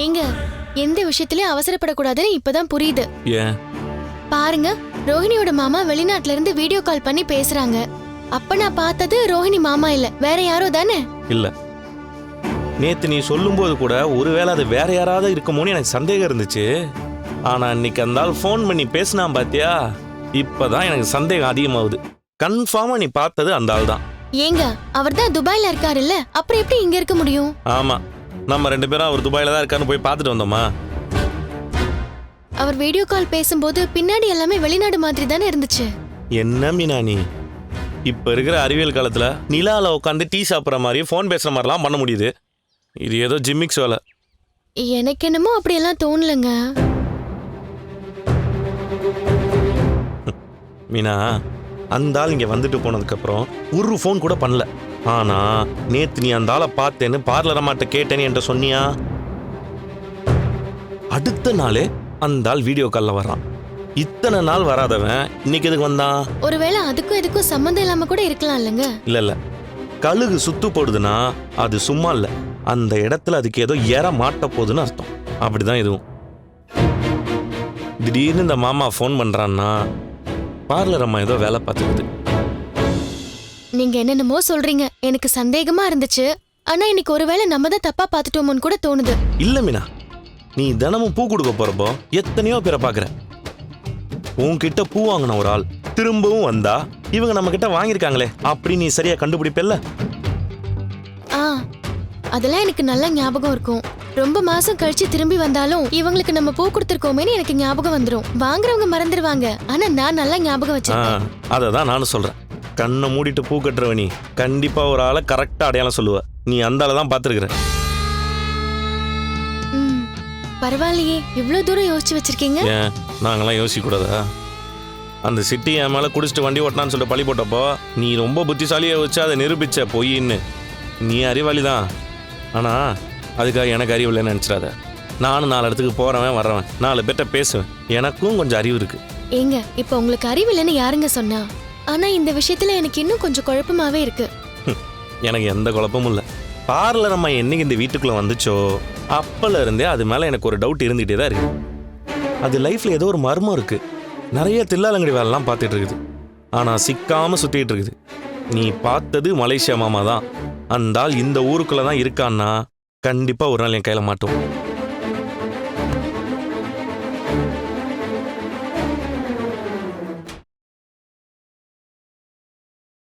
ஏங்க எந்த விஷயத்திலயும் அவசரப்படக்கூடாதுன்னு இப்பதான் புரியுது. ஏன்? பாருங்க, ரோஹிணியோட மாமா வெளிநாட்டுல இருந்து வீடியோ கால் பண்ணி பேசுறாங்க. அப்ப நான் பார்த்தது ரோஹிணி மாமா இல்ல, வேற யாரோ தானே? இல்ல, நேத்து நீ சொல்லும்போது கூட ஒருவேளை அது வேற யாராவது இருக்குமோன்னு எனக்கு சந்தேகம் இருந்துச்சு. ஆனா இன்னைக்கு அந்த ஆள் ஃபோன் பண்ணி பேசினான் பாத்தியா, இப்பதான் எனக்கு சந்தேகம் அதிகமாகுது. கன்ஃபார்மா நீ பார்த்தது அந்த ஆள் தான். ஏங்க அவர் தான் துபாயில இருக்காருல்ல, அப்புறம் எப்படி இங்க இருக்க முடியும்? ஆமா, நம்ம 2 பேரும் அவர் துபாயில தான் இருக்காருன்னு போய் பார்த்துட்டு வந்தோமா. அவர் வீடியோ கால் பேசும்போது பின்னாடி எல்லாமே வெளிநாடு மாதிரி தானே இருந்துச்சு. என்ன மீனா நீ, இப்ப இருக்கிற அறிவியல் காலத்துல நிலால உட்காந்து டீ சாப்பிட்ற மாதிரி ஃபோன் பேசுற மாதிரிலாம் பண்ண முடியுது. இது ஏதோ ஜிம்மிக்ஸ் வேலை. எனக்கு என்னமோ அப்படியெல்லாம் தோணலங்க. மீனா, அந்த ஆள் இங்க வந்துட்டு போனதுக்கு அப்புறம் ஒரு ஃபோன் கூட பண்ணல. ஆனா நேத்து நீ அந்த ஆளை பார்த்தேன்னு பார்லர் அம்மாட்ட கேட்டேன்னு என்கிட்ட சொன்னியா? அடுத்த நாளே அந்த ஆள் வீடியோ கால்ல வர்றான். இத்தனை நாள் வராதவன் இன்னைக்கு எதுக்கு வந்தான்? ஒருவேளை அதுக்கும் இதுக்கும் சம்மந்தம் இல்லாம கூட இருக்கலாம் இல்லங்க. இல்ல, கழுகு சுத்து போடுதுன்னா அது சும்மா இல்ல, அந்த இடத்துல அதுக்கு ஏதோ ஏற மாட்ட போகுதுன்னு அர்த்தம். அப்படிதான் இதுவும். திடீர்னு இந்த மாமா ஃபோன் பண்றான்னா பார்லர் அம்மா ஏதோ வேலை பார்த்துக்குது. நீங்க என்னென்னமோ சொல்றீங்க, எனக்கு சந்தேகமா இருந்துச்சு. ஆனா இன்னைக்கு ஒருவேளை நம்ம தான் தப்பா பார்த்துட்டோமோன்னு கூட தோணுது. இல்ல மீனா, நீ தினமும் பூ கொடுக்க போறப்போ எத்தனையோ பேரை பாக்குற. உன்கிட்ட பூ வாங்கின ஒரு ஆள் திரும்பவும் வந்தா இவங்க நம்ம கிட்ட வாங்கியிருக்காங்களே அப்படி நீ சரியா கண்டுபிடிப்பல்ல? அதெல்லாம் எனக்கு நல்ல ஞாபகம் இருக்கும். ரொம்ப மாசம் கழிச்சு திரும்பி வந்தாலும் இவங்களுக்கு நம்ம பூ கொடுத்துருக்கோமேன்னு எனக்கு ஞாபகம் வந்துரும். வாங்குறவங்க மறந்துடுவாங்க, ஆனா நான் நல்லா ஞாபகம் வச்சிருக்கேன். அததான் நானும் சொல்றேன். கண்ணை மூடிட்டு பூ கட்டுறவ நீ கண்டிப்பா ஒரு ஆளை கரெக்டா அடையாளம் சொல்லுவ. நீ அந்த ஆளை தான் பாத்துருக்குற. பரவாயில்லையே, இவ்வளவு தூரம் யோசிச்சு வச்சிருக்கீங்க. ஏன் நாங்கெல்லாம் யோசிக்க கூடாதா? அந்த சிட்டி என் மேல குடிச்சிட்டு வண்டி ஓட்டினான்னு சொல்லிட்டு பழி போட்டப்போ நீ ரொம்ப புத்திசாலியை வச்சு அதை நிரூபிச்ச பொய்ன்னு. நீ அறிவாளி தான், ஆனா அதுக்காக எனக்கு அறிவு இல்லைன்னு நினைச்சிடாத. நானும் 4 இடத்துக்கு போறவன் வர்றவன், 4 பேர்ட்ட பேசுவேன். எனக்கும் கொஞ்சம் அறிவு இருக்கு. ஏங்க இப்ப உங்களுக்கு அறிவு இல்லைன்னு யாருங்க சொன்னா? ஆனா இந்த விஷயத்துல எனக்கு இன்னும் கொஞ்சம் குழப்பமாவே இருக்கு. எனக்கு எந்த குழப்பமும் இல்லை. பார்லர் அம்மா என்னைக்கு இந்த வீட்டுக்குள்ள வந்துச்சோ அப்பல இருந்தே அது மேல எனக்கு ஒரு டவுட் இருந்துகிட்டே தான் இருக்கு. அது லைஃப்ல ஏதோ ஒரு மர்மம் இருக்கு. நிறைய தில்லாலங்கடி வேலைலாம் பார்த்துட்டு இருக்குது, ஆனா சிக்காம சுத்திட்டு இருக்குது. நீ பார்த்தது மலேசியா மாமா தான். அந்த ஆள் இந்த ஊருக்குள்ள தான் இருக்கான்னா கண்டிப்பா ஒரு நாள் என் கையில மாட்டோம்.